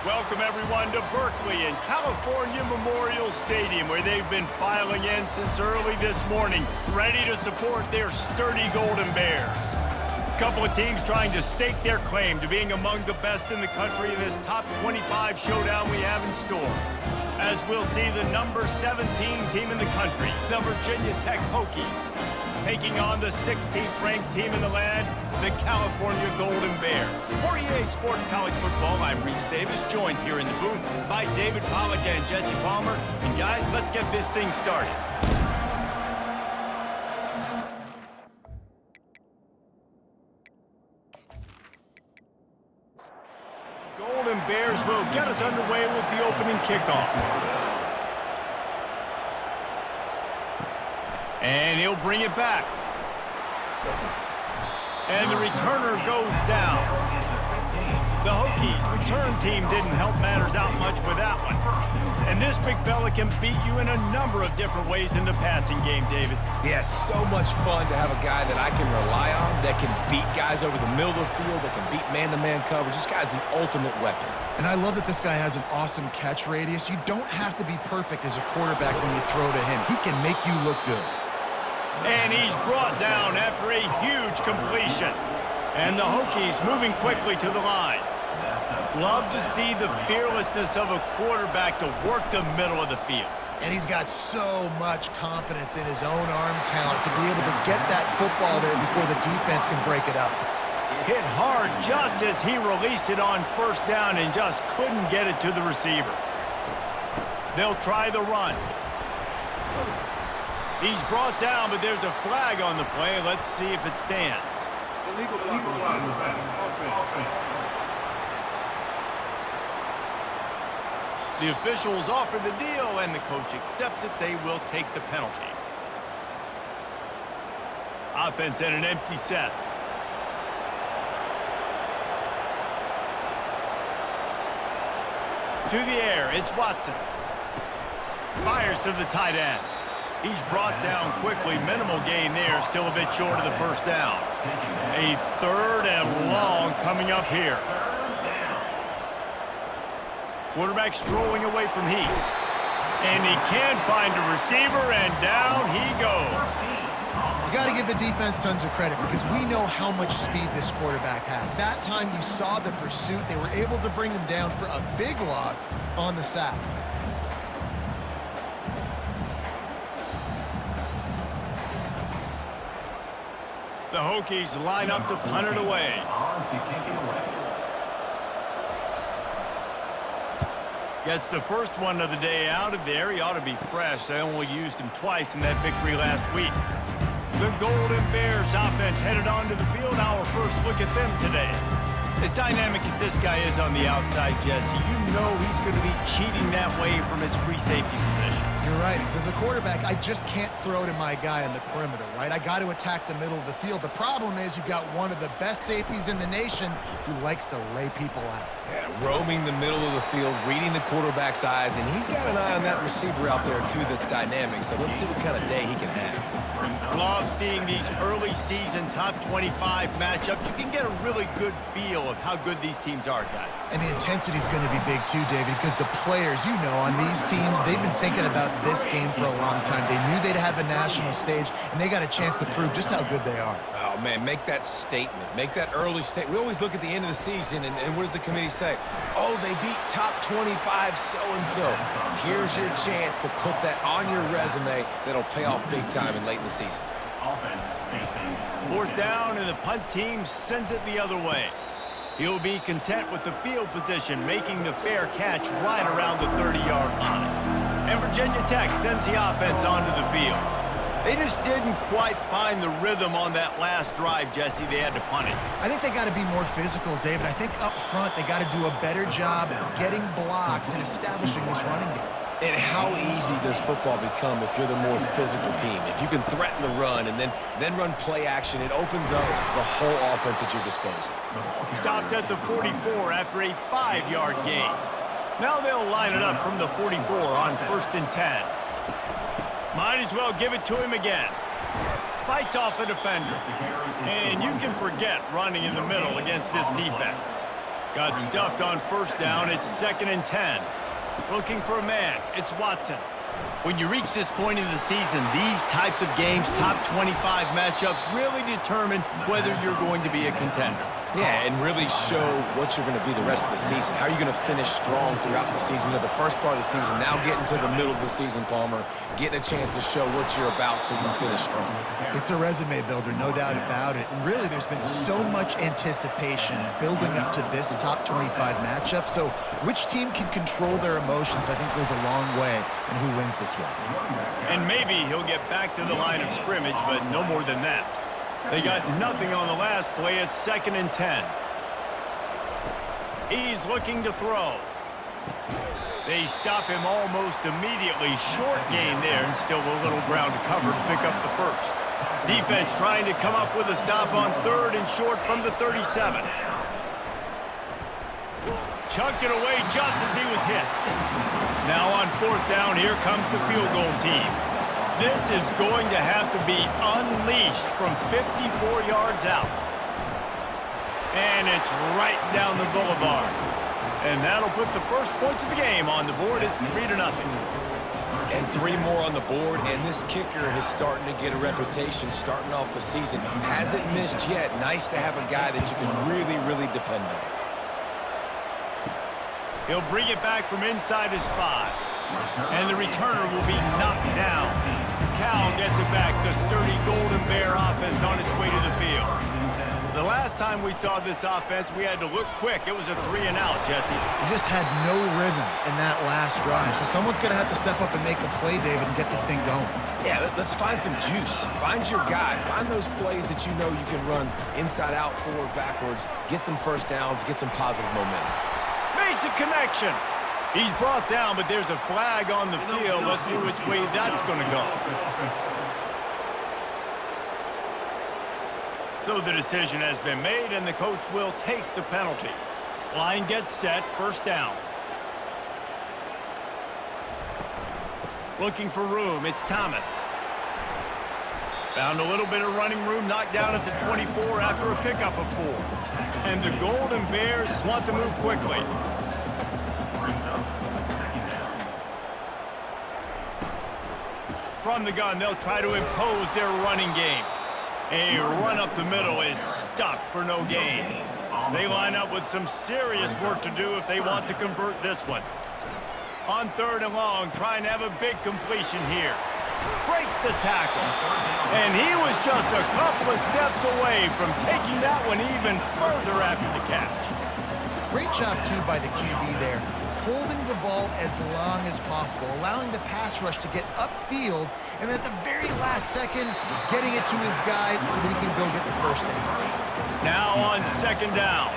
Welcome, everyone, to Berkeley and California Memorial Stadium, where they've been filing in since early this morning, ready to support their sturdy Golden Bears. A couple of teams trying to stake their claim to being among the best in the country in this top 25 showdown we have in store. As we'll see the number 17 team in the country, the Virginia Tech Hokies, taking on the 16th ranked team in the land, the California Golden Bears. For EA Sports College Football, I'm Reese Davis, joined here in the booth by David Pollack and Jesse Palmer. And guys, let's get this thing started. Golden Bears will get us underway with the opening kickoff. And he'll bring it back. And the returner goes down. The Hokies return team didn't help matters out much with that one. And this big fella can beat you in a number of different ways in the passing game, David. Yeah, so much fun to have a guy that I can rely on, that can beat guys over the middle of the field, that can beat man-to-man coverage. This guy's the ultimate weapon. And I love that this guy has an awesome catch radius. You don't have to be perfect as a quarterback when you throw to him. He can make you look good. And he's brought down after a huge completion. And the Hokies moving quickly to the line. Love to see the fearlessness of a quarterback to work the middle of the field. And he's got so much confidence in his own arm talent to be able to get that football there before the defense can break it up. Hit hard just as he released it on first down and just couldn't get it to the receiver. They'll try the run. He's brought down, but there's a flag on the play. Let's see if it stands. Illegal flag. The officials offer the deal, and the coach accepts it. They will take the penalty. Offense at an empty set. To the air, it's Watson. Fires to the tight end. He's brought down quickly. Minimal gain there. Still a bit short of the first down. A third and long coming up here. Quarterback strolling away from heat. And he can find a receiver, and down he goes. You got to give the defense tons of credit because we know how much speed this quarterback has. That time you saw the pursuit. They were able to bring him down for a big loss on the sack. The Hokies line up to punt it away. Gets the first one of the day out of there. He ought to be fresh. They only used him twice in that victory last week. The Golden Bears offense headed onto the field. Our first look at them today. As dynamic as this guy is on the outside, Jesse, you know he's going to be cheating that way from his free safety position. You're right, because as a quarterback, I just can't throw to my guy on the perimeter, right? I got to attack the middle of the field. The problem is you've got one of the best safeties in the nation who likes to lay people out. Yeah, roaming the middle of the field, reading the quarterback's eyes, and he's got an eye on that receiver out there, too, that's dynamic. So let's see what kind of day he can have. Love seeing these early season top 25 matchups. You can get a really good feel of how good these teams are, guys. And the intensity is going to be big too, David, because the players, you know, on these teams, they've been thinking about this game for a long time. They knew they'd have a national stage, and they got a chance to prove just how good they are. Oh, man, make that statement. Make that early statement. We always look at the end of the season, and what does the committee say? Oh, they beat top 25 so-and-so. Here's your chance to put that on your resume that'll pay off big time and late in the season. Fourth down, and the punt team sends it the other way. He'll be content with the field position, making the fair catch right around the 30-yard line. And Virginia Tech sends the offense onto the field. They just didn't quite find the rhythm on that last drive, Jesse. They had to punt it. I think they got to be more physical, David. I think up front they got to do a better job getting blocks and establishing this running game. And how easy does football become if you're the more physical team? If you can threaten the run and then run play action, it opens up the whole offense at your disposal. Stopped at the 44 after a 5-yard gain. Now they'll line it up from the 44 on 1st and 10. Might as well give it to him again. Fights off a defender. And you can forget running in the middle against this defense. Got stuffed on first down. It's 2nd and 10. Looking for a man. It's Watson. When you reach this point in the season, these types of games, top 25 matchups, really determine whether you're going to be a contender. Yeah, and really show what you're going to be the rest of the season. How are you going to finish strong throughout the season? The first part of the season, now getting to the middle of the season, Palmer, getting a chance to show what you're about so you can finish strong. It's a resume builder, no doubt about it. And really, there's been so much anticipation building up to this top 25 matchup. So which team can control their emotions, I think, goes a long way in who wins this one. And maybe he'll get back to the line of scrimmage, but no more than that. They got nothing on the last play. It's 2nd and 10. He's looking to throw. They stop him almost immediately. Short gain there, and still a little ground to cover to pick up the first. Defense trying to come up with a stop on 3rd and short from the 37. Chunked it away just as he was hit. Now on 4th down, here comes the field goal team. This is going to have to be unleashed from 54 yards out. And it's right down the boulevard. And that'll put the first points of the game on the board. It's 3-0. And 3 more on the board, and this kicker is starting to get a reputation starting off the season. Hasn't missed yet. Nice to have a guy that you can really, really depend on. He'll bring it back from inside his 5. And the returner will be knocked down. Cal gets it back. The sturdy Golden Bear offense on its way to the field. The last time we saw this offense, we had to look quick. It was a 3-and-out, Jesse. You just had no rhythm in that last drive. So someone's going to have to step up and make a play, David, and get this thing going. Yeah, let's find some juice. Find your guy. Find those plays that you know you can run inside out, forward, backwards. Get some first downs. Get some positive momentum. Makes a connection. He's brought down, but there's a flag on the field. Let's see which way that's going to go. So the decision has been made, and the coach will take the penalty. Line gets set, 1st down. Looking for room, it's Thomas. Found a little bit of running room, knocked down at the 24 after a pickup of 4. And the Golden Bears want to move quickly. From the gun, they'll try to impose their running game. A run up the middle is stuck for no gain. They line up with some serious work to do if they want to convert this one. On 3rd and long, trying to have a big completion here. Breaks the tackle. And he was just a couple of steps away from taking that one even further after the catch. Great job, too, by the QB there. Holding the ball as long as possible, allowing the pass rush to get upfield, and at the very last second, getting it to his guy so that he can go get the first down. Now on 2nd down.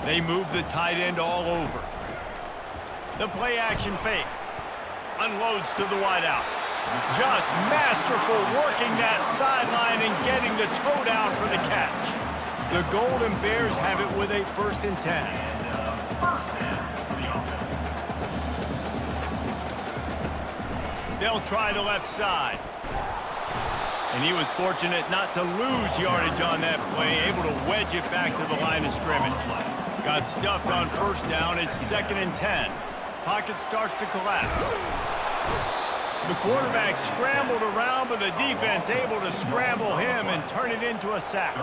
They move the tight end all over. The play action fake. Unloads to the wideout. Just masterful working that sideline and getting the toe down for the catch. The Golden Bears have it with a 1st and 10. They'll try the left side. And he was fortunate not to lose yardage on that play, able to wedge it back to the line of scrimmage. Got stuffed on 1st down. It's 2nd and 10. Pocket starts to collapse. The quarterback scrambled around, but the defense able to scramble him and turn it into a sack.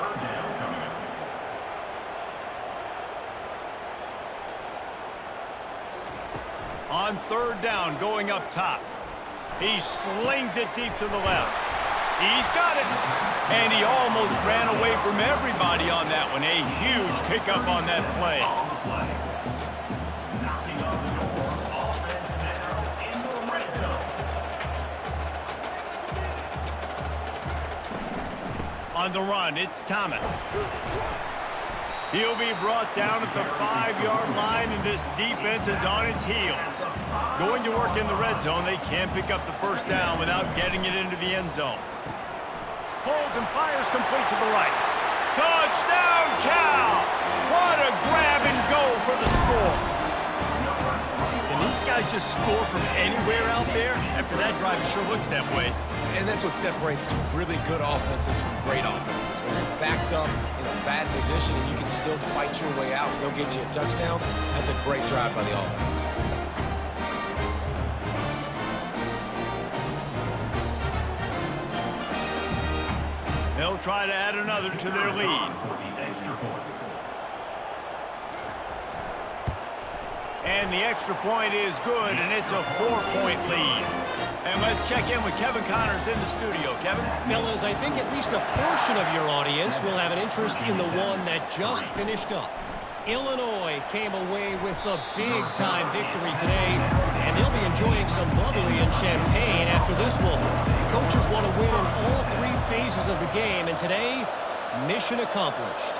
On 3rd down, going up top. He slings it deep to the left. He's got it. And he almost ran away from everybody on that one. A huge pickup on that play. On the run, it's Thomas. He'll be brought down at the 5-yard line, and this defense is on its heels. Going to work in the red zone, they can't pick up the first down without getting it into the end zone. Pulls and fires complete to the right. Touchdown, Cal! What a grab and go for the score. And these guys guys just score from anywhere out there? After that drive, it sure looks that way. And that's what separates really good offenses from great offenses. When you're backed up in a bad position and you can still fight your way out and go get you a touchdown, that's a great drive by the offense. They'll try to add another to their lead. And the extra point is good, and it's a 4-point lead. And let's check in with Kevin Connors in the studio. Kevin? Fellas, I think at least a portion of your audience will have an interest in the one that just finished up. Illinois came away with a big-time victory today, and they'll be enjoying some bubbly and champagne after this one. Coaches want to win in all three phases of the game, and today, mission accomplished.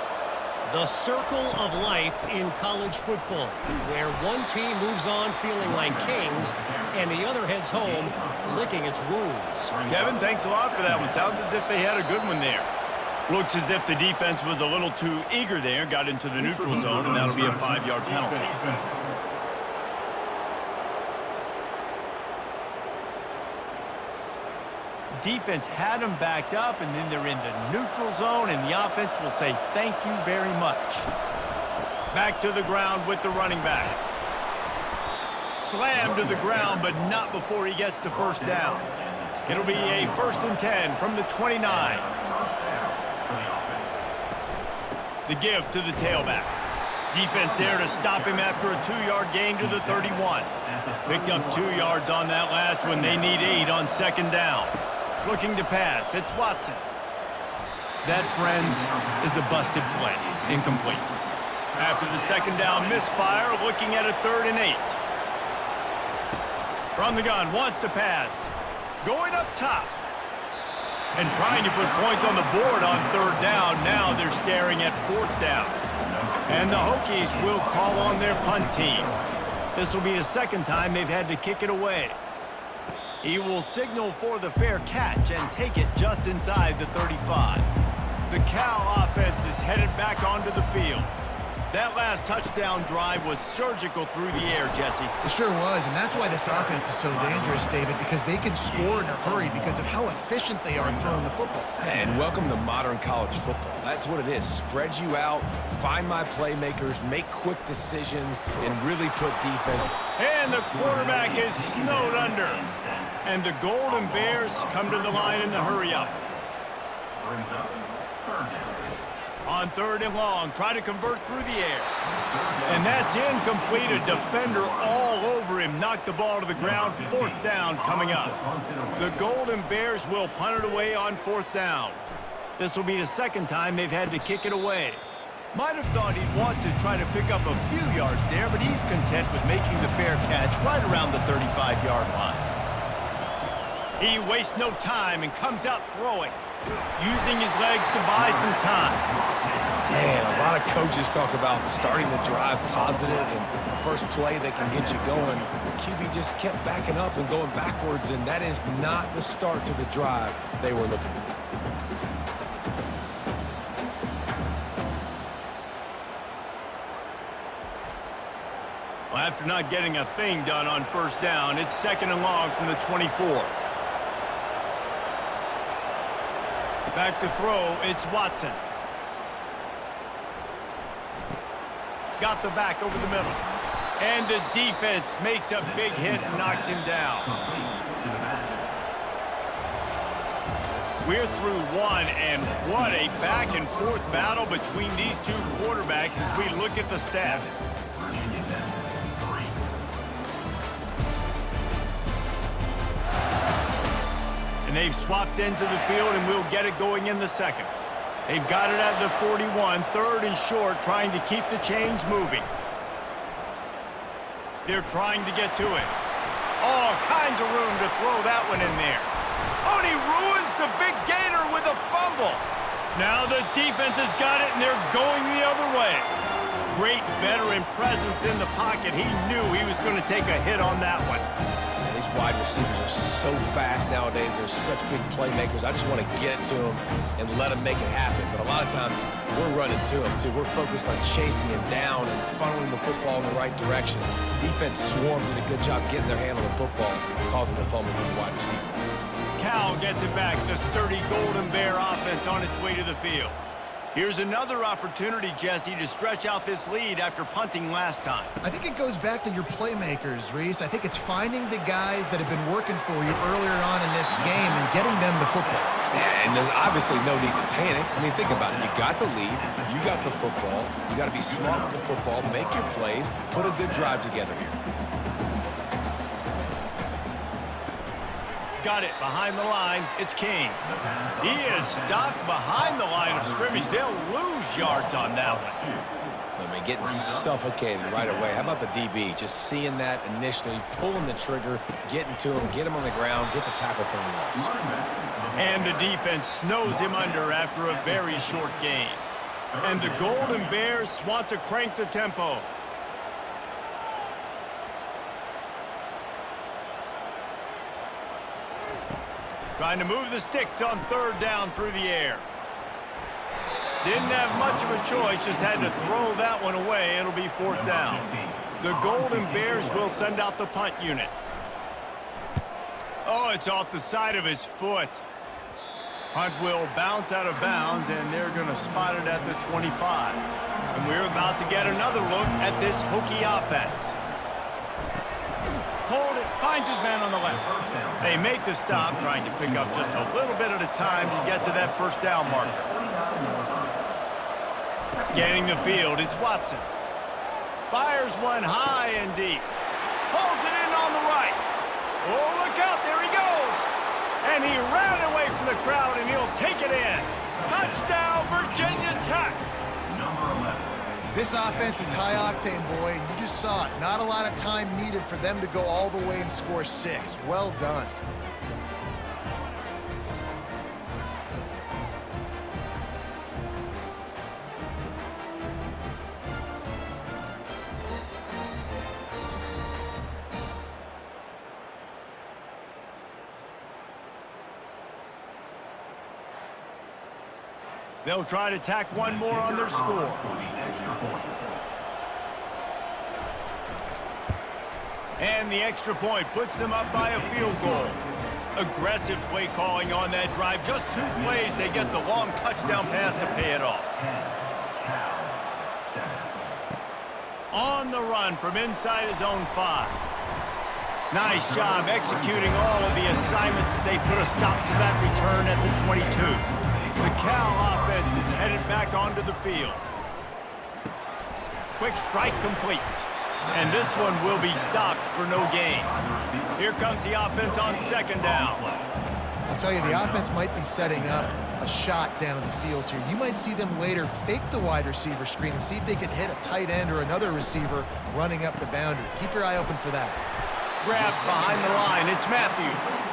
The circle of life in college football, where one team moves on feeling like kings, and the other heads home licking its wounds. Kevin, thanks a lot for that one. Sounds as if they had a good one there. Looks as if the defense was a little too eager there, got into the neutral zone, and that'll be a 5-yard penalty. Defense had them backed up, and then they're in the neutral zone, and the offense will say thank you very much. Back to the ground with the running back. Slammed to the ground, but not before he gets the first down. It'll be a 1st and 10 from the 29. The give to the tailback. Defense there to stop him after a 2-yard gain to the 31. Picked up 2 yards on that last one. They need 8 on 2nd down. Looking to pass. It's Watson. That, friends, is a busted play. Incomplete. After the 2nd down misfire, looking at a 3rd and 8. From the gun, wants to pass. Going up top. And trying to put points on the board on 3rd down. Now they're staring at 4th down. And the Hokies will call on their punt team. This will be the 2nd time they've had to kick it away. He will signal for the fair catch and take it just inside the 35. The Cal offense is headed back onto the field. That last touchdown drive was surgical through the air, Jesse. It sure was, and that's why this offense is so dangerous, David, because they can score in a hurry because of how efficient they are throwing the football. And welcome to modern college football. That's what it is. Spread you out, find my playmakers, make quick decisions, and really put defense. And the quarterback is snowed under. And the Golden Bears come to the line in the hurry-up. On 3rd and long, try to convert through the air. And that's incomplete. A defender all over him. Knocked the ball to the ground. 4th down coming up. The Golden Bears will punt it away on 4th down. This will be the 2nd time they've had to kick it away. Might have thought he'd want to try to pick up a few yards there, but he's content with making the fair catch right around the 35-yard line. He wastes no time and comes out throwing, using his legs to buy some time. Man, a lot of coaches talk about starting the drive positive and the first play that can get you going. The QB just kept backing up and going backwards, and that is not the start to the drive they were looking for. Well, after not getting a thing done on 1st down, it's 2nd and long from the 24. Back to throw, it's Watson. Got the back over the middle. And the defense makes a big hit and knocks him down. We're through one, and what a back-and-forth battle between these two quarterbacks as we look at the stats. And they've swapped ends of the field, and we'll get it going in the 2nd. They've got it at the 41, 3rd and short, trying to keep the chains moving. They're trying to get to it. All kinds of room to throw that one in there. Oh, and he ruins the big gainer with a fumble. Now the defense has got it, and they're going the other way. Great veteran presence in the pocket. He knew he was going to take a hit on that one. He's wide receivers are so fast nowadays. They're such big playmakers. I just want to get it to them and let them make it happen. But a lot of times, we're running to them, too. We're focused on chasing him down and funneling the football in the right direction. Defense swarmed, did a good job getting their hand on the football, causing the fumble from the wide receiver. Cal gets it back. The sturdy Golden Bear offense on its way to the field. Here's another opportunity, Jesse, to stretch out this lead after punting last time. I think it goes back to your playmakers, Reese. I think it's finding the guys that have been working for you earlier on in this game and getting them the football. Yeah, and there's obviously no need to panic. I mean, think about it. You got the lead. You got the football. You got to be smart with the football, make your plays, put a good drive together here. Got it behind the line. It's King. He is stopped behind the line of scrimmage. They'll lose yards on that one. I mean, getting suffocated right away. How about the DB? Just seeing that initially, pulling the trigger, getting to him, get him on the ground, get the tackle for a loss. And the defense snows him under after a very short gain. And the Golden Bears want to crank the tempo. Trying to move the sticks on third down through the air. Didn't have much of a choice, just had to throw that one away. It'll be fourth down. The Golden Bears will send out the punt unit. Oh, it's off the side of his foot. Punt will bounce out of bounds, and they're going to spot it at the 25. And we're about to get another look at this Hokie offense. Hold it, finds his man on the left. They make the stop, trying to pick up just a little bit at a time to get to that first down marker. Scanning the field, it's Watson. Fires one high and deep. Pulls it in on the right. Oh, look out, there he goes. And he ran away from the crowd, and he'll take it in. Touchdown, Virginia Tech. This offense is high octane, boy, and you just saw it. Not a lot of time needed for them to go all the way and score 6. Well done. They'll try to tack one more on their score. And the extra point puts them up by a field goal. Aggressive play calling on that drive. Just 2 plays, they get the long touchdown pass to pay it off. On the run from inside his own 5. Nice job executing all of the assignments as they put a stop to that return at the 22. The Cal offense is headed back onto the field. Quick strike complete. And this one will be stopped for no gain. Here comes the offense on second down. I'll tell you, the offense might be setting up a shot down the field here. You might see them later fake the wide receiver screen and see if they can hit a tight end or another receiver running up the boundary. Keep your eye open for that. Grabbed behind the line, it's Matthews.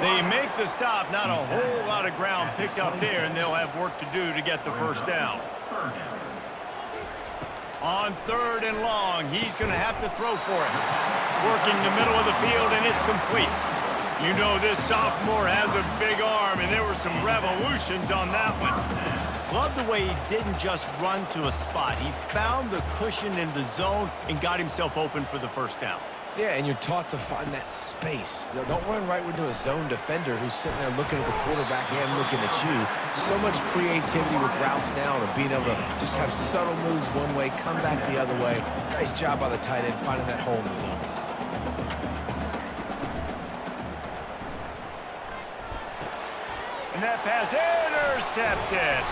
They make the stop, not a whole lot of ground picked up there, and they'll have work to do to get the first down. On third and long, he's going to have to throw for it. Working the middle of the field, and it's complete. You know this sophomore has a big arm, and there were some revolutions on that one. Love the way he didn't just run to a spot. He found the cushion in the zone and got himself open for the first down. Yeah, and you're taught to find that space. Don't run right into a zone defender who's sitting there looking at the quarterback and looking at you. So much creativity with routes now to being able to just have subtle moves one way, come back the other way. Nice job by the tight end finding that hole in the zone. And that pass intercepted.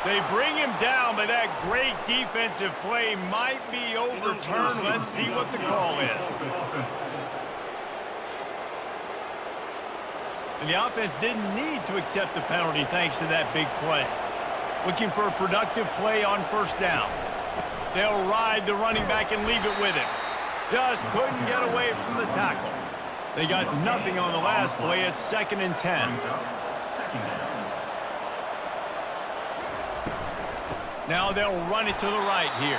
They bring him down, but that great defensive play might be overturned. Let's see what the call is. And the offense didn't need to accept the penalty thanks to that big play. Looking for a productive play on first down. They'll ride the running back and leave it with him. Just couldn't get away from the tackle. They got nothing on the last play. It's 2nd and 10. Now they'll run it to the right here.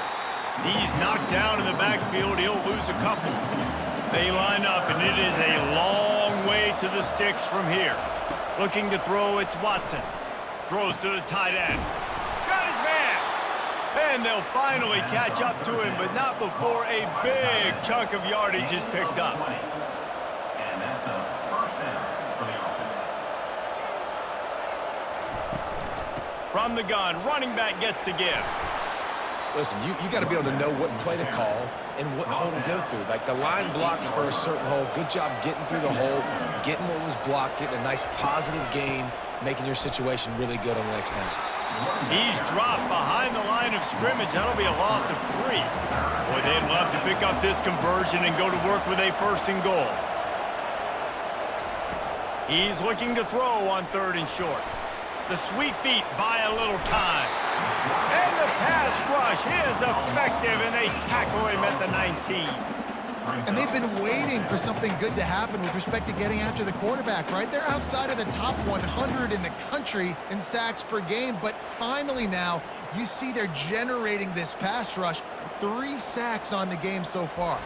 He's knocked down in the backfield. He'll lose a couple. They line up, and it is a long way to the sticks from here. Looking to throw, it's Watson. Throws to the tight end. Got his man! And they'll finally catch up to him, but not before a big chunk of yardage is picked up. And that's a first down for the offense. From the gun, running back gets to give. Listen, you got to be able to know what play to call and what hole to go through. Like the line blocks for a certain hole. Good job getting through the hole, getting what was blocked, getting a nice positive gain, making your situation really good on the next down. He's dropped behind the line of scrimmage. That'll be a loss of 3. Boy, they'd love to pick up this conversion and go to work with a 1st and goal. He's looking to throw on 3rd and short. The sweet feet buy a little time. And the pass rush is effective, and they tackle him at the 19. And they've been waiting for something good to happen with respect to getting after the quarterback, right? They're outside of the top 100 in the country in sacks per game, but finally now you see they're generating this pass rush. 3 sacks on the game so far.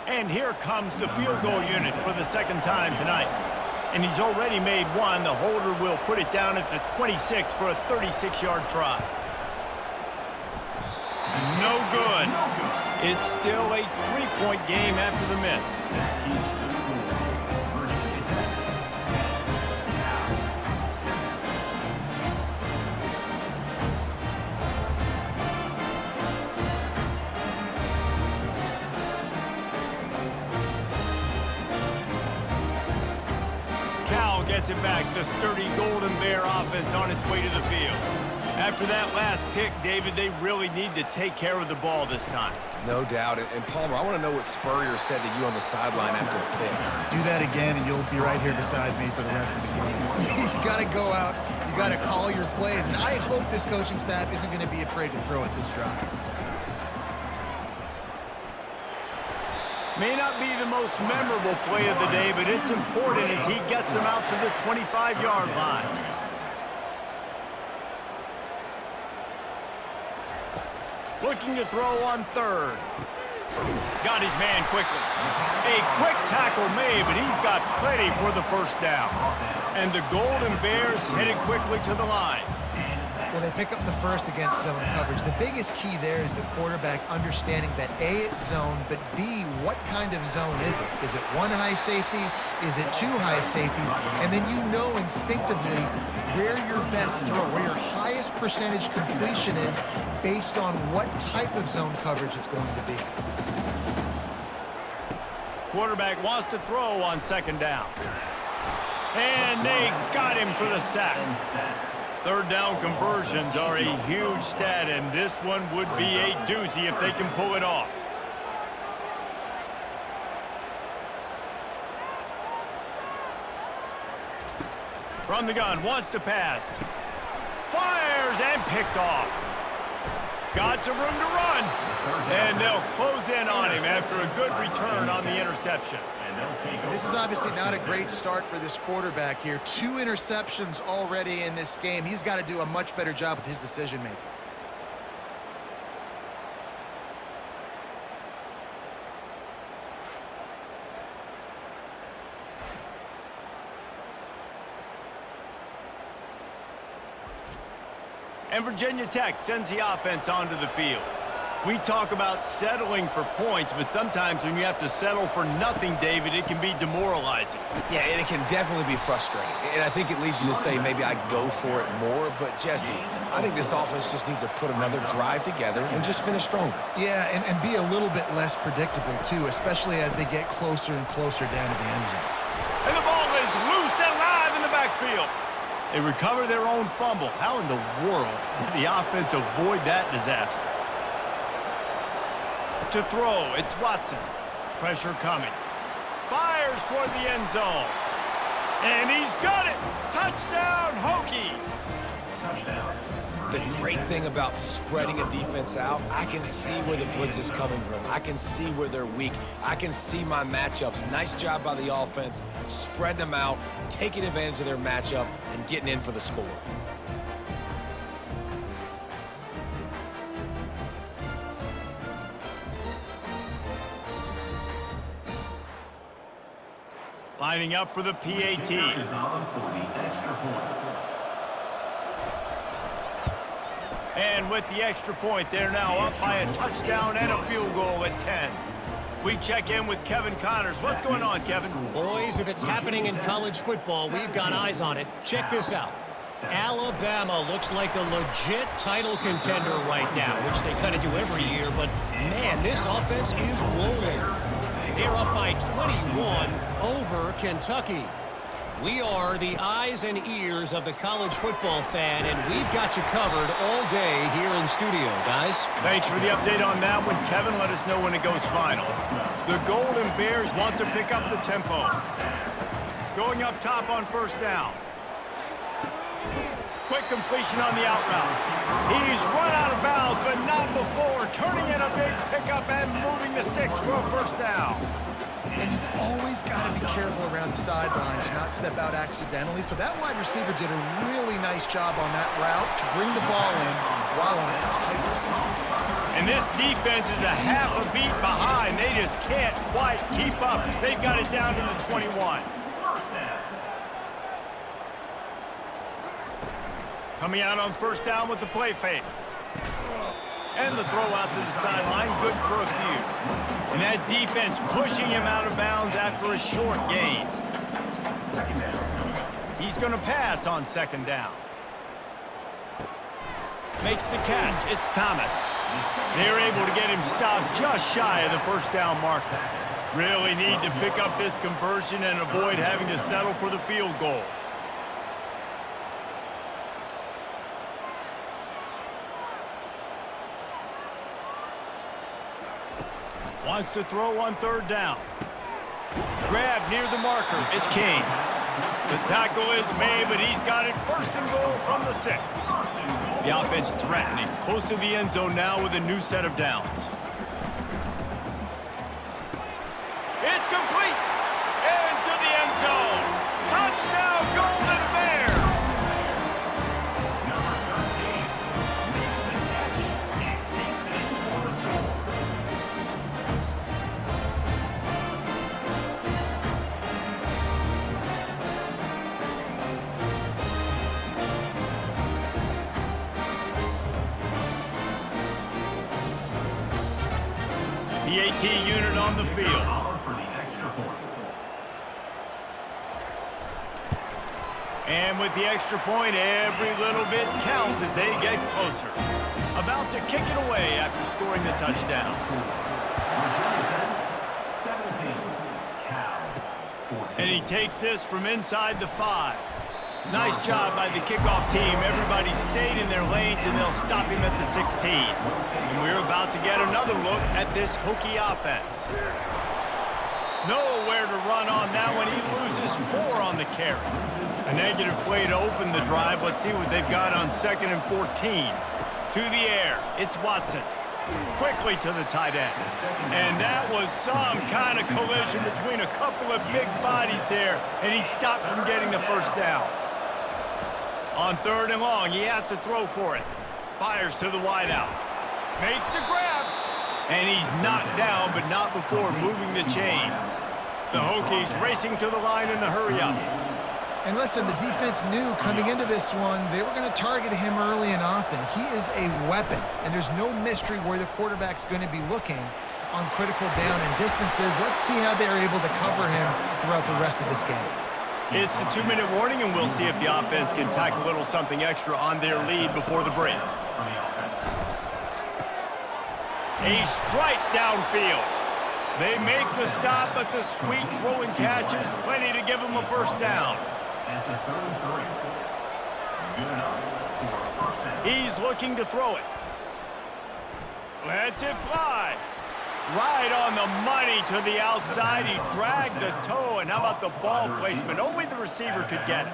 And here comes the field goal unit for the 2nd time tonight. And he's already made 1. The holder will put it down at the 26 for a 36-yard try. No good. It's still a 3-point game after the miss. Gets it back. The sturdy Golden Bear offense on its way to the field. After that last pick, David, they really need to take care of the ball this time. No doubt. And Palmer, I want to know what Spurrier said to you on the sideline after a pick. Do that again, and you'll be right here beside me for the rest of the game. You got to go out. You got to call your plays. And I hope this coaching staff isn't going to be afraid to throw at this drive. May not be the most memorable play of the day, but it's important as he gets them out to the 25-yard line. Looking to throw on 3rd. Got his man quickly. A quick tackle made, but he's got plenty for the 1st down. And the Golden Bears headed quickly to the line. Well, they pick up the 1st against zone coverage. The biggest key there is the quarterback understanding that A, it's zone, but B, what kind of zone is it? Is it 1 high safety? Is it 2 high safeties? And then you know instinctively where your best throw, where your highest percentage completion is based on what type of zone coverage it's going to be. Quarterback wants to throw on 2nd down. And they got him for the sack. 3rd down conversions are a huge stat, and this one would be a doozy if they can pull it off. From the gun, wants to pass. Fires and picked off. Got some room to run. And they'll close in on him after a good return on the interception. This is obviously not a great start for this quarterback here. 2 interceptions already in this game. He's got to do a much better job with his decision-making. And Virginia Tech sends the offense onto the field. We talk about settling for points, but sometimes when you have to settle for nothing, David, it can be demoralizing. Yeah, and it can definitely be frustrating. And I think it leads you to say maybe I go for it more. But, Jesse, I think this offense just needs to put another drive together and just finish stronger. Yeah, and be a little bit less predictable, too, especially as they get closer and closer down to the end zone. And the ball is loose and live in the backfield. They recover their own fumble. How in the world did the offense avoid that disaster? To throw, it's Watson. Pressure coming. Fires toward the end zone. And he's got it! Touchdown, Hokies! Touchdown. The great thing about spreading a defense out, I can see where the blitz is coming from. I can see where they're weak. I can see my matchups. Nice job by the offense, spreading them out, taking advantage of their matchup, and getting in for the score. Lining up for the PAT. Is on for the extra point. And with the extra point, they're now up by a touchdown and a field goal at 10. We check in with Kevin Connors. What's going on, Kevin? Boys, if it's happening in college football, we've got eyes on it. Check this out. Alabama looks like a legit title contender right now, which they kind of do every year, but man, this offense is rolling. They're up by 21 over Kentucky. We are the eyes and ears of the college football fan, and we've got you covered all day here in studio, guys. Thanks for the update on that one, Kevin. Let us know when it goes final. The Golden Bears want to pick up the tempo. Going up top on first down. Quick completion on the out route. He's run out of bounds, but not before. Turning in a big pickup and moving the sticks for a first down. And you've always got to be careful around the sideline to not step out accidentally. So that wide receiver did a really nice job on that route to bring the ball in while on a tight route. And this defense is a half a beat behind. They just can't quite keep up. They've got it down to the 21. Coming out on first down with the play fake. And the throw out to the sideline, good for a few. And that defense pushing him out of bounds after a short gain. He's going to pass on second down. Makes the catch. It's Thomas. They're able to get him stopped just shy of the first down marker. Really need to pick up this conversion and avoid having to settle for the field goal. Wants to throw on third down. Grab near the marker. It's King. The tackle is made, but he's got it first and goal from the 6. The offense threatening. Close to the end zone now with a new set of downs. It's complete. Into the end zone. Touchdown, Golden Bears. The AT unit on the field. And with the extra point, every little bit counts as they get closer. About to kick it away after scoring the touchdown. And he takes this from inside the 5. Nice job by the kickoff team. Everybody stayed in their lanes, and they'll stop him at the 16. And we're about to get another look at this Hokie offense. Nowhere to run on that one. He loses 4 on the carry. A negative play to open the drive. Let's see what they've got on 2nd and 14. To the air. It's Watson. Quickly to the tight end. And that was some kind of collision between a couple of big bodies there, and he stopped from getting the first down. On 3rd and long, he has to throw for it. Fires to the wideout. Makes the grab. And he's knocked down, but not before moving the chains. The Hokies racing to the line in a hurry-up. And listen, the defense knew coming into this one, they were going to target him early and often. He is a weapon, and there's no mystery where the quarterback's going to be looking on critical down and distances. Let's see how they're able to cover him throughout the rest of this game. It's the 2-minute warning, and we'll see if the offense can tack a little something extra on their lead before the break. A strike downfield. They make the stop, but the sweet throwing catch is plenty to give them a first down. At the 33. Good enough for a first down. He's looking to throw it. Lets it fly. Right on the money to the outside. He dragged the toe, and how about the ball placement? Only the receiver could get it.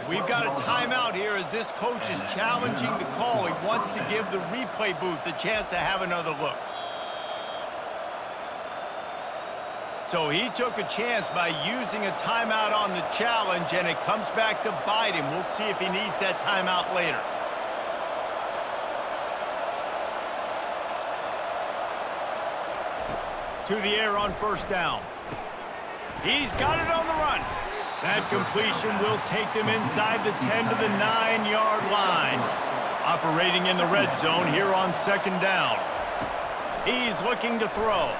We've got a timeout here as this coach is challenging the call. He wants to give the replay booth a chance to have another look. So he took a chance by using a timeout on the challenge, and it comes back to bite him. We'll see if he needs that timeout later. To the air on first down. He's got it on the run. That completion will take them inside the 10 to the 9-yard line. Operating in the red zone here on 2nd down. He's looking to throw.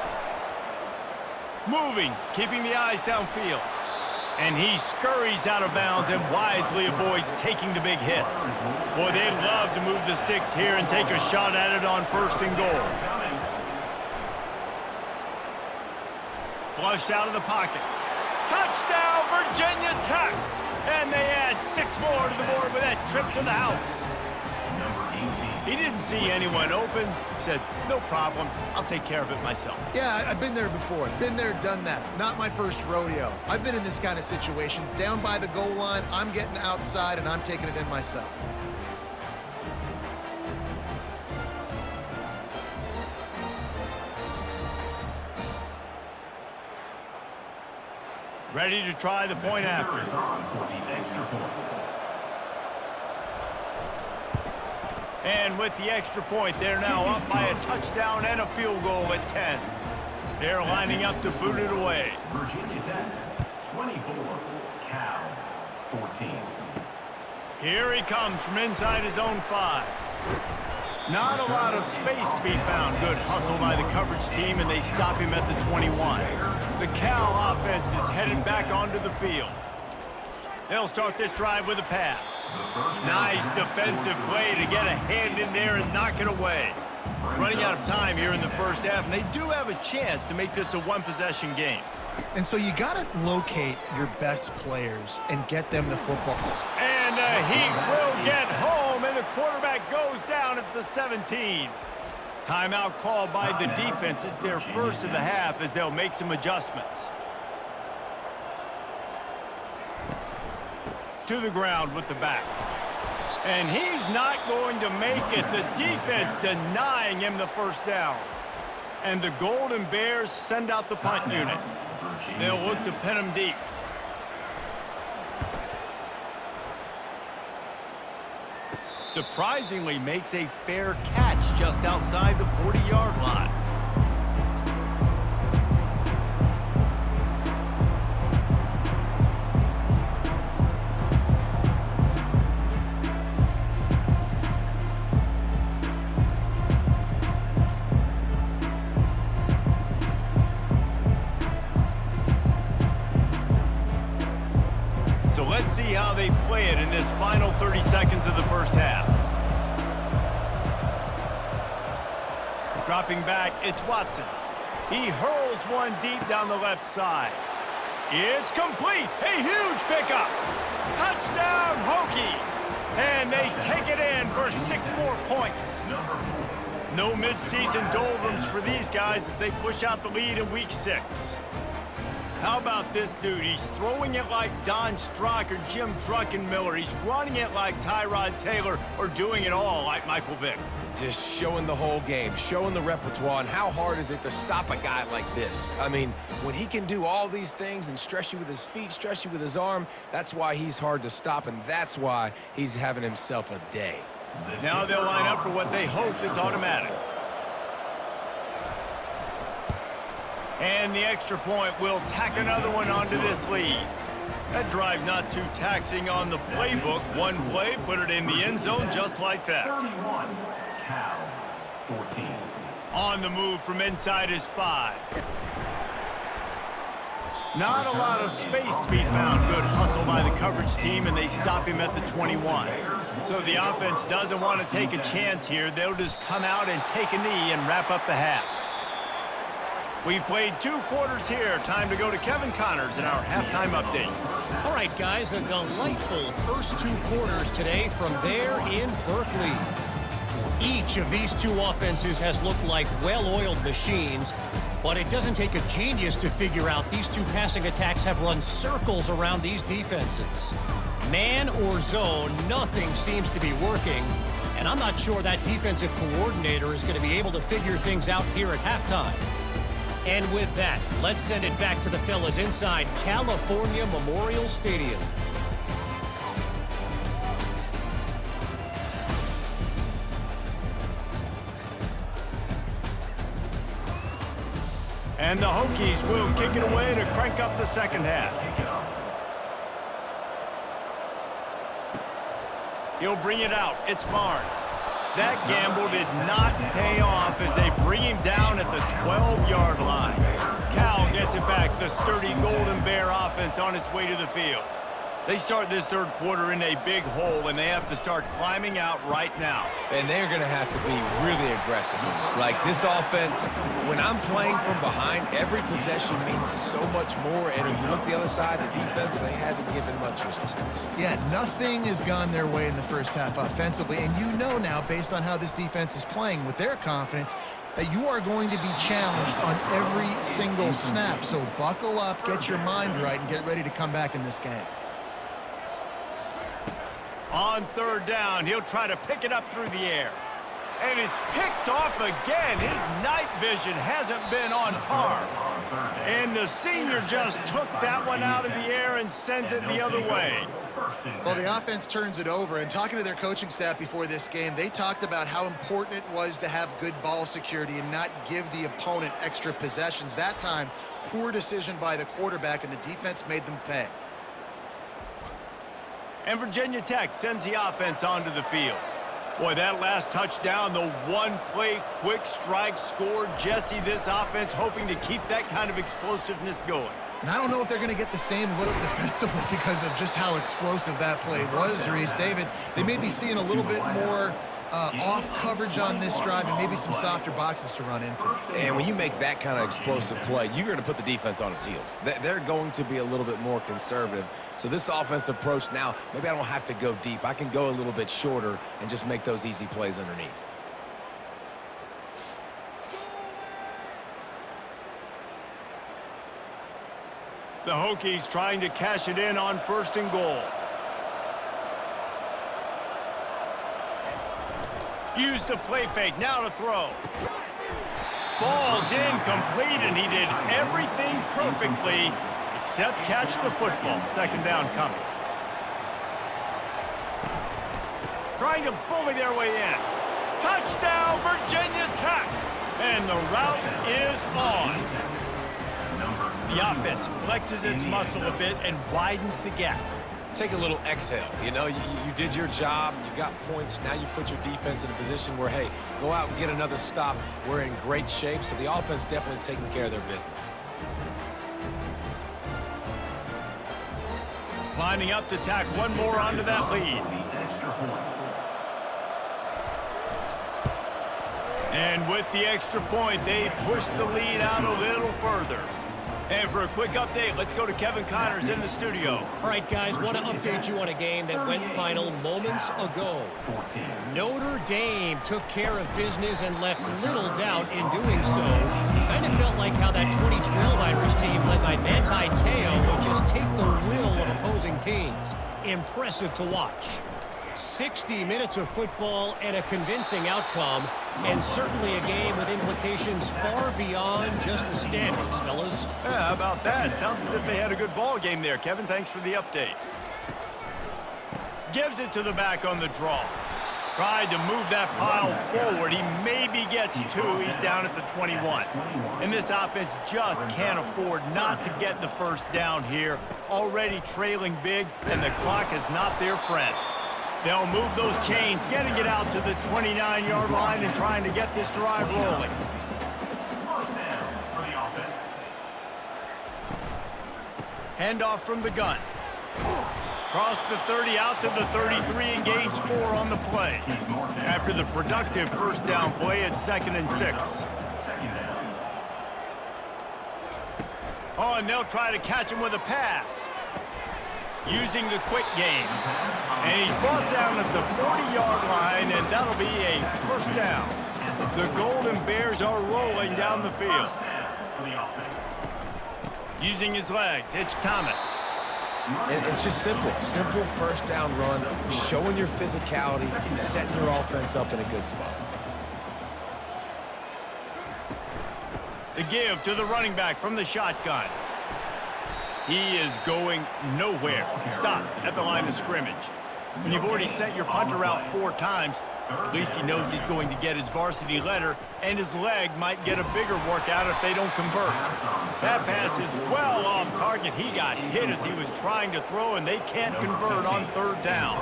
Moving, keeping the eyes downfield. And he scurries out of bounds and wisely avoids taking the big hit. Boy, they'd love to move the sticks here and take a shot at it on 1st and goal. Flushed out of the pocket. Touchdown, Virginia Tech! And they add 6 more to the board with that trip to the house. He didn't see anyone open. Said, no problem. I'll take care of it myself. Yeah, I've been there before. Been there, done that. Not my first rodeo. I've been in this kind of situation. Down by the goal line, I'm getting outside, and I'm taking it in myself. Ready to try the point after. And with the extra point, they're now up by a touchdown and a field goal at 10. They're lining up to boot it away. Virginia Tech, 24, Cal, 14. Here he comes from inside his own 5. Not a lot of space to be found. Good hustle by the coverage team, and they stop him at the 21. The Cal offense is headed back onto the field. They'll start this drive with a pass. Nice defensive play to get a hand in there and knock it away. Running out of time here in the first half, and they do have a chance to make this a one-possession game. And so you got to locate your best players and get them the football. And he will get home, and the quarterback goes down at the 17. Timeout called by the defense. It's their first of the half as they'll make some adjustments. To the ground with the back. And he's not going to make it. The defense denying him the first down. And the Golden Bears send out the punt unit. They'll look to pin him deep. Surprisingly makes a fair catch just outside the 40-yard line. So let's see how they play it in this final 30 seconds of the first half. Dropping back, it's Watson. He hurls one deep down the left side. It's complete. A huge pickup. Touchdown, Hokies. And they take it in for 6 more points. No midseason doldrums for these guys as they push out the lead in week 6. How about this dude? He's throwing it like Don Strock or Jim Druckenmiller. He's running it like Tyrod Taylor or doing it all like Michael Vick. Just showing the whole game, showing the repertoire, and how hard is it to stop a guy like this? I mean, when he can do all these things and stretch you with his feet, stretch you with his arm, that's why he's hard to stop, and that's why he's having himself a day. Now they'll line up for what they hope is automatic. And the extra point will tack another one onto this lead. That drive not too taxing on the playbook. One play, put it in the end zone just like that. 31, Cal, 14. On the move from inside his 5. Not a lot of space to be found. Good hustle by the coverage team, and they stop him at the 21. So the offense doesn't want to take a chance here. They'll just come out and take a knee and wrap up the half. We've played 2 quarters here. Time to go to Kevin Connors in our halftime update. All right, guys, a delightful first 2 quarters today from there in Berkeley. Each of these 2 offenses has looked like well-oiled machines, but it doesn't take a genius to figure out these 2 passing attacks have run circles around these defenses. Man or zone, nothing seems to be working, and I'm not sure that defensive coordinator is going to be able to figure things out here at halftime. And with that, let's send it back to the fellas inside California Memorial Stadium. And the Hokies will kick it away to crank up the second half. He'll bring it out. It's Barnes. That gamble did not pay off as they bring him down at the 12-yard line. Cal gets it back. The sturdy Golden Bear offense on its way to the field. They start this third quarter in a big hole, and they have to start climbing out right now. And they're going to have to be really aggressive with this. Like, this offense, when I'm playing from behind, every possession means so much more. And if you look the other side, the defense, they haven't given much resistance. Yeah, nothing has gone their way in the first half offensively. And you know now, based on how this defense is playing with their confidence, that you are going to be challenged on every single snap. So buckle up, get your mind right, and get ready to come back in this game. On third down, he'll try to pick it up through the air. And it's picked off again. His night vision hasn't been on par. And the senior just took that one out of the air and sends it the other way. Well, the offense turns it over, and talking to their coaching staff before this game, they talked about how important it was to have good ball security and not give the opponent extra possessions. That time, poor decision by the quarterback, and the defense made them pay. And Virginia Tech sends the offense onto the field. Boy, that last touchdown, the one-play quick strike score. Jesse, this offense hoping to keep that kind of explosiveness going. And I don't know if they're going to get the same looks defensively because of just how explosive that play was, Reese. David, they may be seeing a little bit more off coverage on this drive and maybe some softer boxes to run into. And when you make that kind of explosive play, you're going to put the defense on its heels. They're going to be a little bit more conservative. So this offense approach now, maybe I don't have to go deep. I can go a little bit shorter and just make those easy plays underneath. The Hokies trying to cash it in on first and goal. Use the play fake, now to throw. Falls incomplete, and he did everything perfectly except catch the football. Second down coming. Trying to bully their way in. Touchdown, Virginia Tech! And the route is on. The offense flexes its muscle a bit and widens the gap. Take a little exhale. You know, you did your job. You got points. Now you put your defense in a position where, hey, go out and get another stop. We're in great shape, so the offense definitely taking care of their business. Lining up to tack one more onto that lead. And with the extra point, they push the lead out a little further. And for a quick update, let's go to Kevin Connors in the studio. All right, guys, want to update you on a game that went final moments ago. Notre Dame took care of business and left little doubt in doing so. Kind of felt like how that 2012 Irish team led by Manti Te'o would just take the will of opposing teams. Impressive to watch. 60 minutes of football and a convincing outcome, and certainly a game with implications far beyond just the standings, fellas. Yeah, how about that? Sounds as if they had a good ball game there. Kevin, thanks for the update. Gives it to the back on the draw. Tried to move that pile forward. He maybe gets two. He's down at the 21. And this offense just can't afford not to get the first down here. Already trailing big, and the clock is not their friend. They'll move those chains, getting it out to the 29-yard line and trying to get this drive rolling. First down for the offense. Handoff from the gun. Cross the 30 out to the 33 and gains 4 on the play. After the productive first down play, it's 2nd and 6. Second down. Oh, and they'll try to catch him with a pass. Using the quick game. And he's brought down at the 40-yard line, and that'll be a first down. The Golden Bears are rolling down the field. Using his legs, it's Thomas. And it's just simple first down run, showing your physicality, setting your offense up in a good spot. The give to the running back from the shotgun. He is going nowhere. Stop at the line of scrimmage. When you've already sent your punter out 4 times, At least he knows he's going to get his varsity letter, and his leg might get a bigger workout if they don't convert. That pass is well off target. He got hit as he was trying to throw, and they can't convert on third down.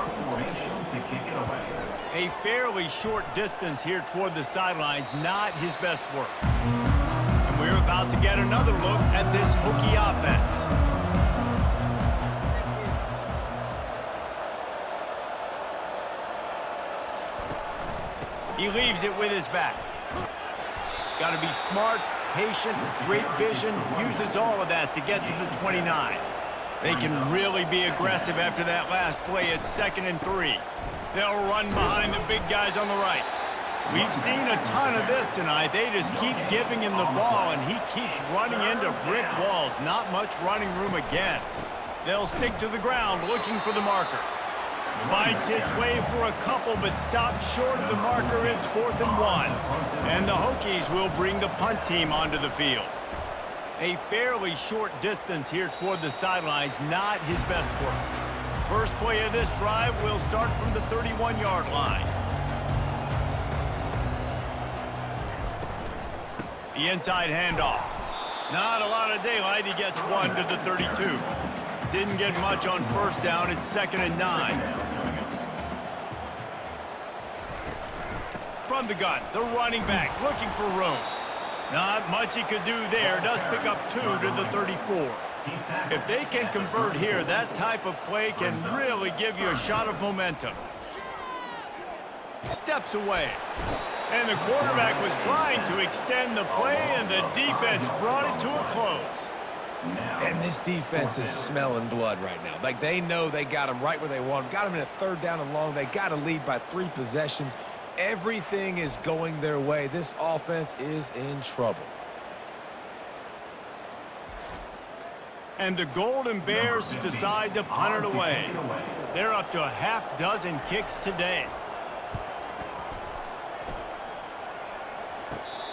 A fairly short distance here toward the sidelines, not his best work. And we're about to get another look at this Hokie offense. He leaves it with his back. Got to be smart, patient, great vision, uses all of that to get to the 29. They can really be aggressive after that last play at 2nd and 3. They'll run behind the big guys on the right. We've seen a ton of this tonight. They just keep giving him the ball, and he keeps running into brick walls. Not much running room again. They'll stick to the ground looking for the marker. Fights his way for a couple, but stops short of the marker. It's 4th and 1. And the Hokies will bring the punt team onto the field. A fairly short distance here toward the sidelines, not his best work. First play of this drive will start from the 31-yard line. The inside handoff. Not a lot of daylight. He gets one to the 32. Didn't get much on first down. It's 2nd and 9. From the gun, the running back looking for room. Not much he could do there. Does pick up 2 to the 34. If they can convert here, that type of play can really give you a shot of momentum. Steps away. And the quarterback was trying to extend the play, and the defense brought it to a close. And this defense is smelling blood right now. Like, they know they got him right where they want him. Got him in a 3rd down and long. They got to lead by 3 possessions. Everything is going their way. This offense is in trouble. And the Golden Bears decide to punt it away. They're up to a half dozen kicks today.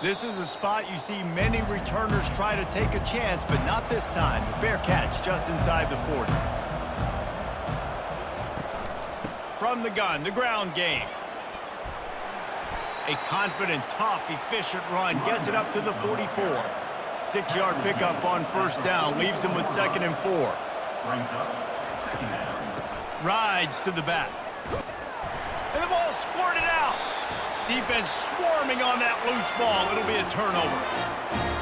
This is a spot you see many returners try to take a chance, but not this time. The fair catch just inside the 40. From the gun, the ground game. A confident, tough, efficient run gets it up to the 44. 6-yard pickup on first down, leaves them with 2nd and 4. Rides to the back. And the ball squirted out. Defense swarming on that loose ball. It'll be a turnover.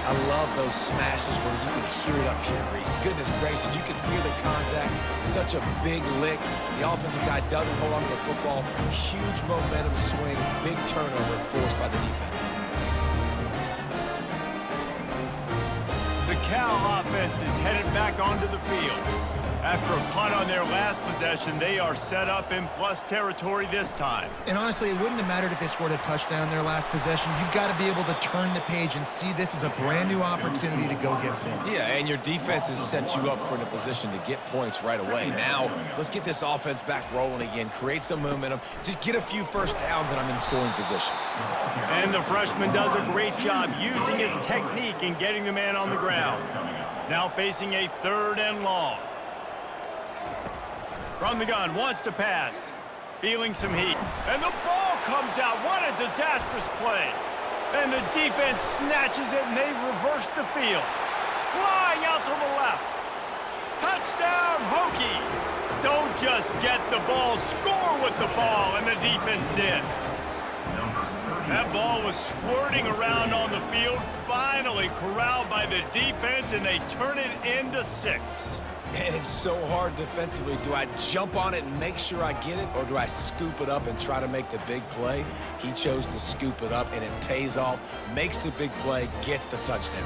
I love those smashes where you can hear it up here, Reese. Goodness gracious, you can hear the contact. Such a big lick. The offensive guy doesn't hold on to the football. Huge momentum swing. Big turnover forced by the defense. The Cal offense is headed back onto the field. After a punt on their last possession, they are set up in plus territory this time. And honestly, it wouldn't have mattered if they scored a touchdown their last possession. You've got to be able to turn the page and see this as a brand new opportunity to go get points. Yeah, and your defense has set you up for in a position to get points right away. Now, let's get this offense back rolling again, create some momentum, just get a few first downs, and I'm in scoring position. And the freshman does a great job using his technique and getting the man on the ground. Now facing a 3rd and long. From the gun, wants to pass. Feeling some heat. And the ball comes out. What a disastrous play. And the defense snatches it, and they reverse the field. Flying out to the left. Touchdown, Hokies. Don't just get the ball, score with the ball, and the defense did. That ball was squirting around on the field, finally corralled by the defense, and they turn it into 6. And it's so hard defensively. Do I jump on it and make sure I get it, or do I scoop it up and try to make the big play? He chose to scoop it up, and it pays off, makes the big play, gets the touchdown.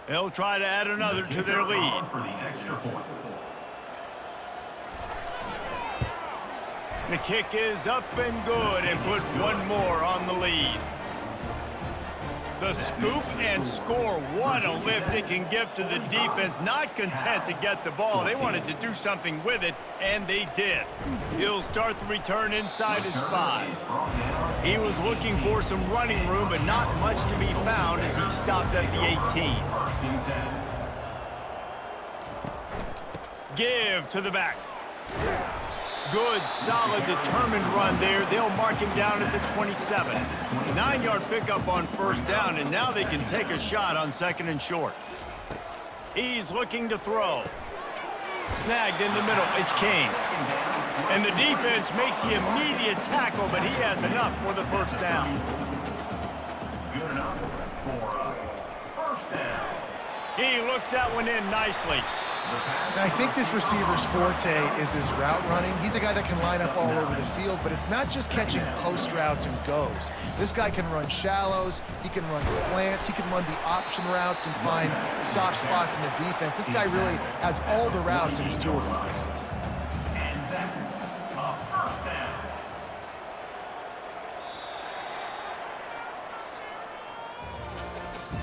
They'll try to add another to their lead. The kick is up and good, and put one more on the lead. The scoop and score. What a lift it can give to the defense. Not content to get the ball. They wanted to do something with it, and they did. He'll start the return inside his 5. He was looking for some running room, but not much to be found as he stopped at the 18. Give to the back. Good, solid, determined run there. They'll mark him down at the 27. 9-yard pickup on first down, and now they can take a shot on 2nd and short. He's looking to throw. Snagged in the middle. It's King. And the defense makes the immediate tackle, but he has enough for the first down. Good enough for first down. He looks that one in nicely. And I think this receiver's forte is his route running. He's a guy that can line up all over the field, but it's not just catching post routes and goes. This guy can run shallows, he can run slants, he can run the option routes and find soft spots in the defense. This guy really has all the routes in his toolbox. And that's a first down.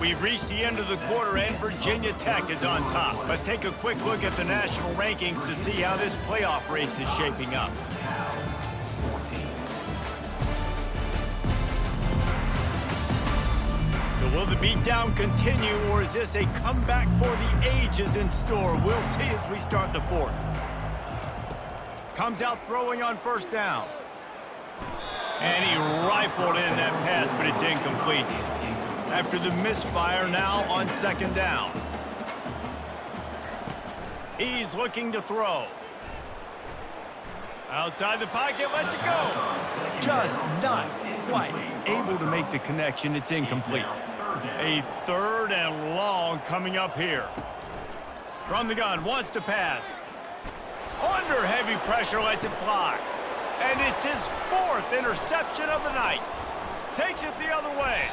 We've reached the end of the quarter, and Virginia Tech is on top. Let's take a quick look at the national rankings to see how this playoff race is shaping up. So will the beatdown continue, or is this a comeback for the ages in store? We'll see as we start the 4th. Comes out throwing on first down. And he rifled in that pass, but it's incomplete. After the misfire, now on 2nd down. He's looking to throw. Outside the pocket, lets it go. Just not quite able to make the connection. It's incomplete. A 3rd and long coming up here. From the gun, wants to pass. Under heavy pressure, lets it fly. And it's his 4th interception of the night. Takes it the other way.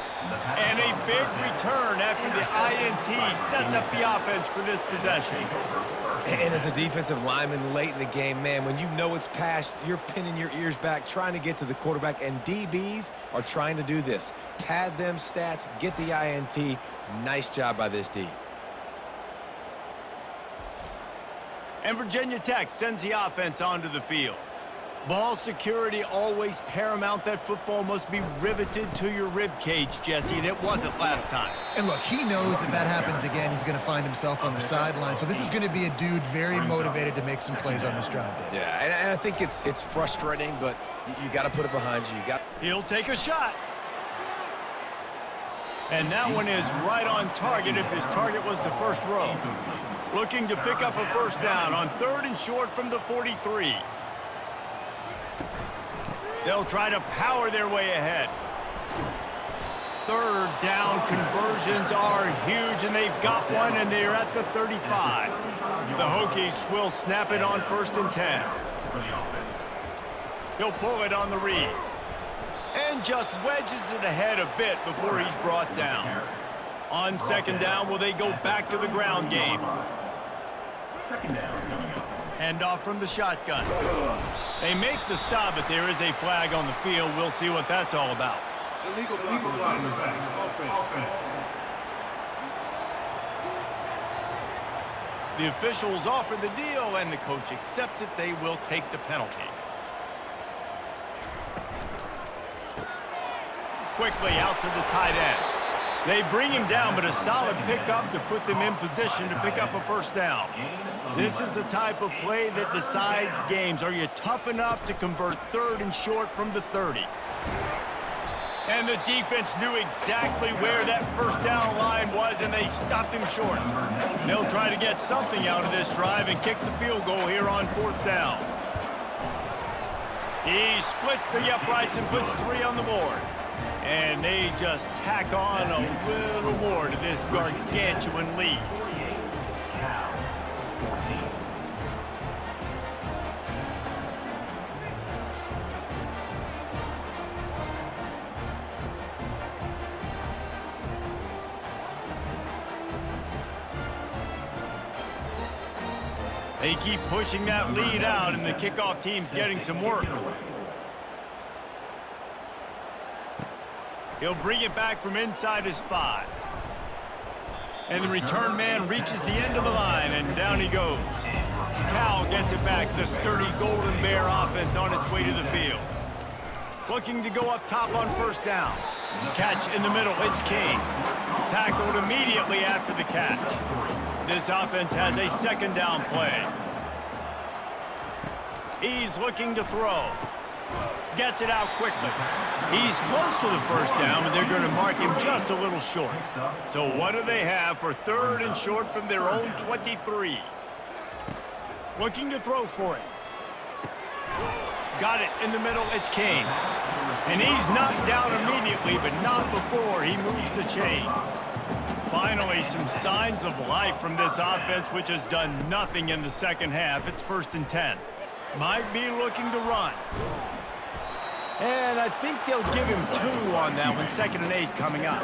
And a big return after the INT sets up the offense for this possession. And as a defensive lineman late in the game, man, when you know it's past, you're pinning your ears back, trying to get to the quarterback, and DBs are trying to do this. Pad them stats, get the INT. Nice job by this D. And Virginia Tech sends the offense onto the field. Ball security always paramount. That football must be riveted to your rib cage, Jesse, and it wasn't last time. And look, he knows that happens again, he's going to find himself on the sideline. So this is going to be a dude very motivated to make some plays on this drive. Yeah, and I think it's frustrating, but you got to put it behind you. He'll take a shot. And that one is right on target if his target was the first row. Looking to pick up a first down on 3rd and short from the 43. They'll try to power their way ahead. 3rd down conversions are huge, and they've got one, and they're at the 35. The Hokies will snap it on 1st and 10. He'll pull it on the read. And just wedges it ahead a bit before he's brought down. On 2nd down, will they go back to the ground game? 2nd down coming up. Hand off from the shotgun. They make the stop, but there is a flag on the field. We'll see what that's all about. Illegal block. The officials offer the deal, and the coach accepts it. They will take the penalty. Quickly out to the tight end. They bring him down, but a solid pickup to put them in position to pick up a first down. This is the type of play that decides games. Are you tough enough to convert 3rd and short from the 30? And the defense knew exactly where that first down line was, and they stopped him short. They'll try to get something out of this drive and kick the field goal here on 4th down. He splits the uprights and puts 3 on the board. And they just tack on a little more to this gargantuan lead. They keep pushing that lead out, and the kickoff team's getting some work. He'll bring it back from inside his 5. And the return man reaches the end of the line, and down he goes. Cal gets it back. The sturdy Golden Bear offense on its way to the field. Looking to go up top on first down. Catch in the middle. It's King. Tackled immediately after the catch. This offense has a second down play. He's looking to throw. Gets it out quickly. He's close to the first down, but they're going to mark him just a little short. So what do they have for 3rd and short from their own 23? Looking to throw for it. Got it in the middle. It's Kane. And he's knocked down immediately, but not before he moves the chains. Finally, some signs of life from this offense, which has done nothing in the second half. It's 1st and 10. Might be looking to run. And I think they'll give him 2 on that one. 2nd and 8 coming up.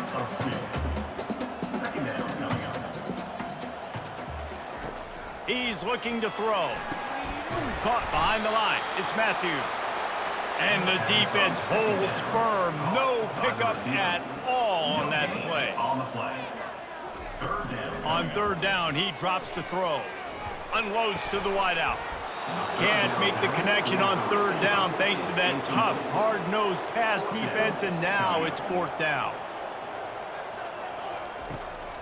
He's looking to throw. Caught behind the line. It's Matthews. And the defense holds firm. No pickup at all on that play. On 3rd down, he drops to throw. Unloads to the wideout. Can't make the connection on 3rd down thanks to that tough, hard-nosed pass defense, and now it's 4th down.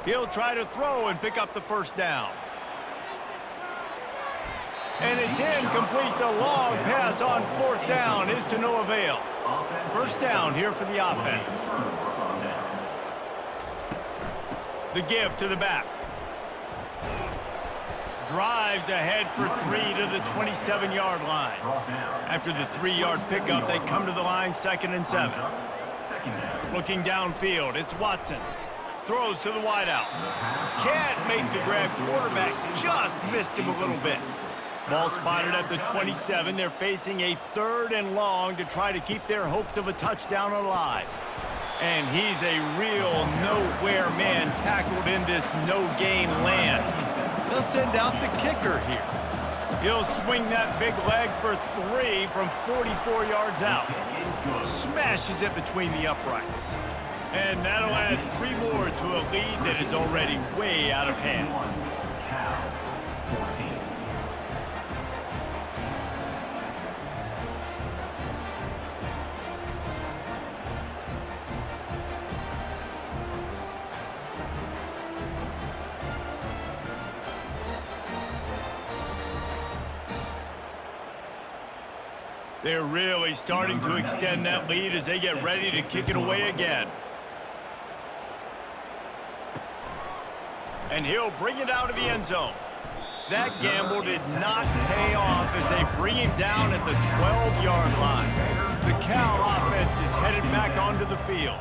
He'll try to throw and pick up the first down. And it's incomplete. The long pass on 4th down is to no avail. First down here for the offense. The give to the back. Drives ahead for 3 to the 27-yard line. After the 3-yard pickup, they come to the line 2nd and 7. Looking downfield, it's Watson. Throws to the wideout. Can't make the grab. Quarterback just missed him a little bit. Ball spotted at the 27. They're facing a 3rd and long to try to keep their hopes of a touchdown alive. And he's a real nowhere man tackled in this no-gain land. They'll send out the kicker here. He'll swing that big leg for 3 from 44 yards out. Smashes it between the uprights. And that'll add 3 more to a lead that is already way out of hand. They're really starting to extend that lead as they get ready to kick it away again. And he'll bring it out of the end zone. That gamble did not pay off as they bring him down at the 12-yard line. The Cal offense is headed back onto the field.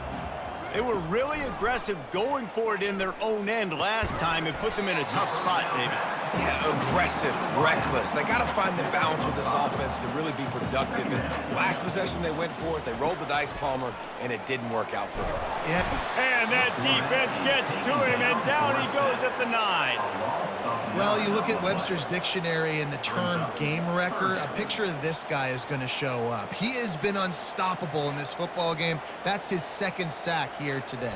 They were really aggressive going for it in their own end last time. It put them in a tough spot, David. Yeah, aggressive, reckless. They got to find the balance with this offense to really be productive. And last possession they went for it, they rolled the dice, Palmer, and it didn't work out for them. Yep. And that defense gets to him, and down he goes at the 9. Well, you look at Webster's dictionary and the term game wrecker, a picture of this guy is going to show up. He has been unstoppable in this football game. That's his 2nd sack here today.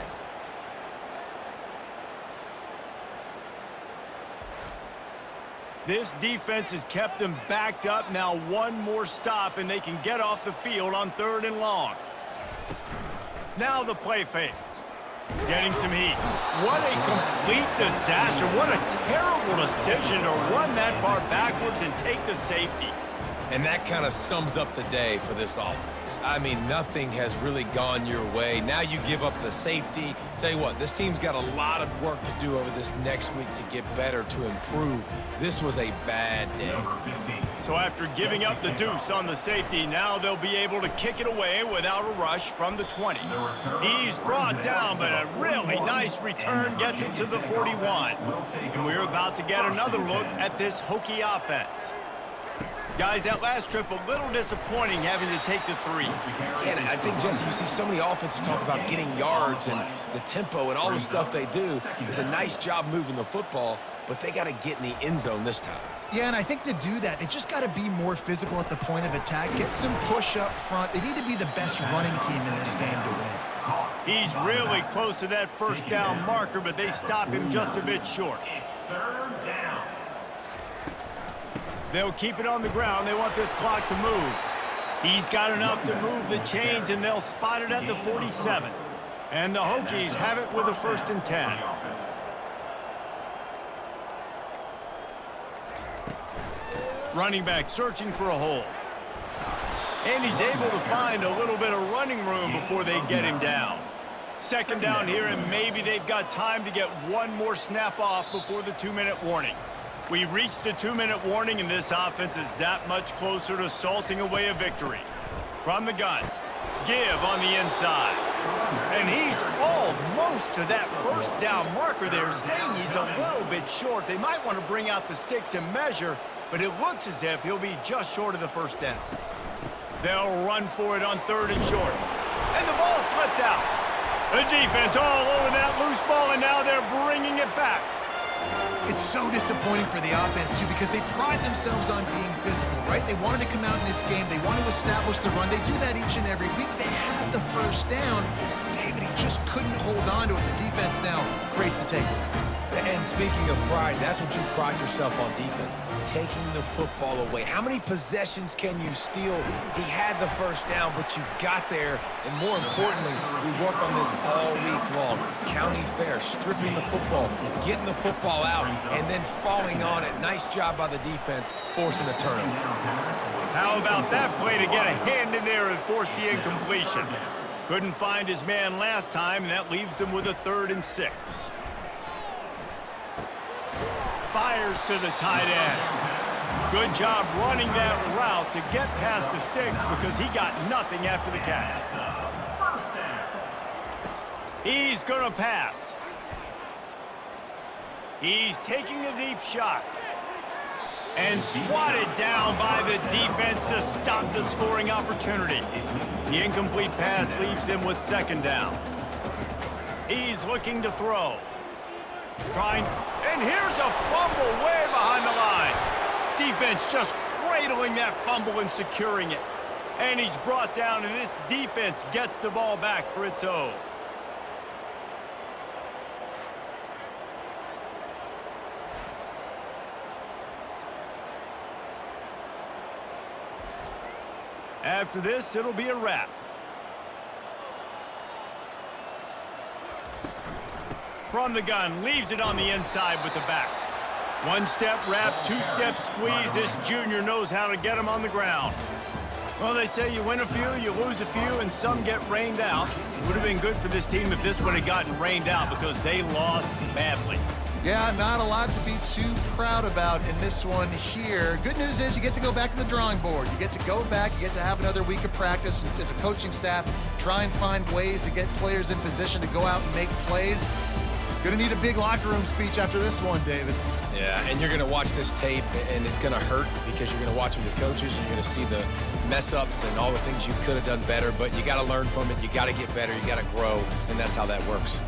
This defense has kept them backed up. Now 1 more stop, and they can get off the field on 3rd and long. Now the play fake. Getting some heat. What a complete disaster. What a terrible decision to run that far backwards and take the safety. And that kind of sums up the day for this offense. I mean, nothing has really gone your way. Now you give up the safety. Tell you what, this team's got a lot of work to do over this next week to get better, to improve. This was a bad day. So after giving up the deuce on the safety, now they'll be able to kick it away without a rush from the 20. He's brought down, but a really nice return gets him to the 41. And we're about to get another look at this Hokie offense. Guys, that last trip, a little disappointing having to take the 3. Yeah, and I think, Jesse, you see so many offenses talk about getting yards and the tempo and all the stuff they do. It was a nice job moving the football, but they got to get in the end zone this time. Yeah, and I think to do that, they just got to be more physical at the point of attack, get some push up front. They need to be the best running team in this game to win. He's really close to that first down marker, but they stop him just a bit short. Third down. They'll keep it on the ground. They want this clock to move. He's got enough to move the chains, and they'll spot it at the 47. And the Hokies have it with a 1st and 10. Running back searching for a hole. And he's able to find a little bit of running room before they get him down. 2nd down here, and maybe they've got time to get one more snap off before the 2-minute warning. We've reached the 2-minute warning, and this offense is that much closer to salting away a victory. From the gun, give on the inside. And he's almost to that first down marker there, saying he's a little bit short. They might want to bring out the sticks and measure, but it looks as if he'll be just short of the 1st down. They'll run for it on 3rd and short. And the ball slipped out. The defense all over that loose ball, and now they're bringing it back. It's so disappointing for the offense, too, because they pride themselves on being physical, right? They wanted to come out in this game. They want to establish the run. They do that each and every week. They had the 1st down. David, he just couldn't hold on to it. The defense now creates the takeaway. And speaking of pride, that's what you pride yourself on defense, taking the football away. How many possessions can you steal? He had the 1st down, but you got there. And more importantly, we work on this all week long. County fair, stripping the football, getting the football out, and then falling on it. Nice job by the defense, forcing the turnover. How about that play to get a hand in there and force the incompletion? Couldn't find his man last time, and that leaves him with a 3rd and 6. Fires to the tight end. Good job running that route to get past the sticks because he got nothing after the catch. He's going to pass. He's taking a deep shot. And swatted down by the defense to stop the scoring opportunity. The incomplete pass leaves him with 2nd down. He's looking to throw. And here's a fumble way behind the line. Defense just cradling that fumble and securing it. And he's brought down, and this defense gets the ball back for its own. After this, it'll be a wrap. From the gun, leaves it on the inside with the back. 1-step wrap, 2-step squeeze. This junior knows how to get him on the ground. Well, they say you win a few, you lose a few, and some get rained out. It would have been good for this team if this one had gotten rained out because they lost badly. Yeah, not a lot to be too proud about in this one here. Good news is you get to go back to the drawing board. You get to go back, you get to have another week of practice as a coaching staff, try and find ways to get players in position to go out and make plays. Gonna need a big locker room speech after this one, David. Yeah, and you're going to watch this tape, and it's going to hurt because you're going to watch with your coaches, and you're going to see the mess-ups and all the things you could have done better, but you got to learn from it. You got to get better. You got to grow, and that's how that works.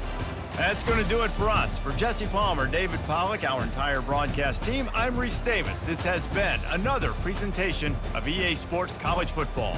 That's going to do it for us. For Jesse Palmer, David Pollack, our entire broadcast team, I'm Reese Davis. This has been another presentation of EA Sports College Football.